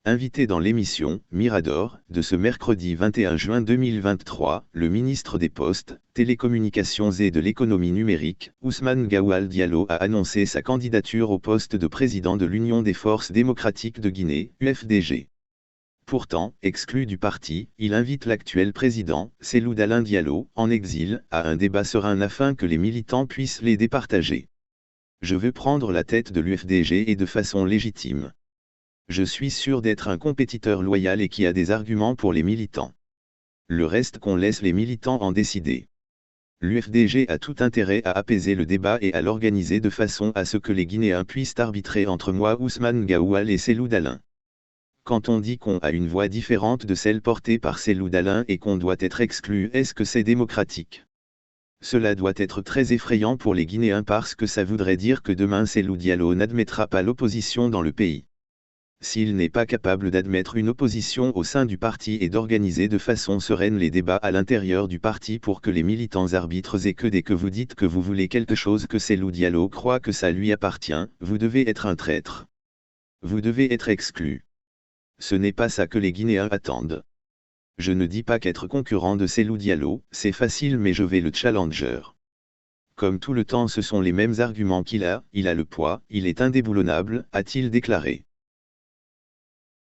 Invité dans l'émission « Mirador » de ce mercredi 21 juin 2023, le ministre des Postes, Télécommunications et de l'Économie numérique, Ousmane Gawal Diallo a annoncé sa candidature au poste de président de l'Union des Forces démocratiques de Guinée, UFDG. Pourtant, exclu du parti, il invite l'actuel président, Cellou Dalein Diallo, en exil, à un débat serein afin que les militants puissent les départager. Je veux prendre la tête de l'UFDG et de façon légitime. Je suis sûr d'être un compétiteur loyal et qui a des arguments pour les militants. Le reste qu'on laisse les militants en décider. L'UFDG a tout intérêt à apaiser le débat et à l'organiser de façon à ce que les Guinéens puissent arbitrer entre moi Ousmane Gawal et Cellou Dalein. Quand on dit qu'on a une voix différente de celle portée par Cellou Dalein et qu'on doit être exclu, est-ce que c'est démocratique? Cela doit être très effrayant pour les Guinéens parce que ça voudrait dire que demain Cellou Diallo n'admettra pas l'opposition dans le pays. S'il n'est pas capable d'admettre une opposition au sein du parti et d'organiser de façon sereine les débats à l'intérieur du parti pour que les militants arbitrent et que dès que vous dites que vous voulez quelque chose que Cellou Diallo croit que ça lui appartient, vous devez être un traître. Vous devez être exclu. Ce n'est pas ça que les Guinéens attendent. Je ne dis pas qu'être concurrent de Cellou Diallo, c'est facile mais je vais le challenger. Comme tout le temps ce sont les mêmes arguments qu'il a le poids, il est indéboulonnable, a-t-il déclaré.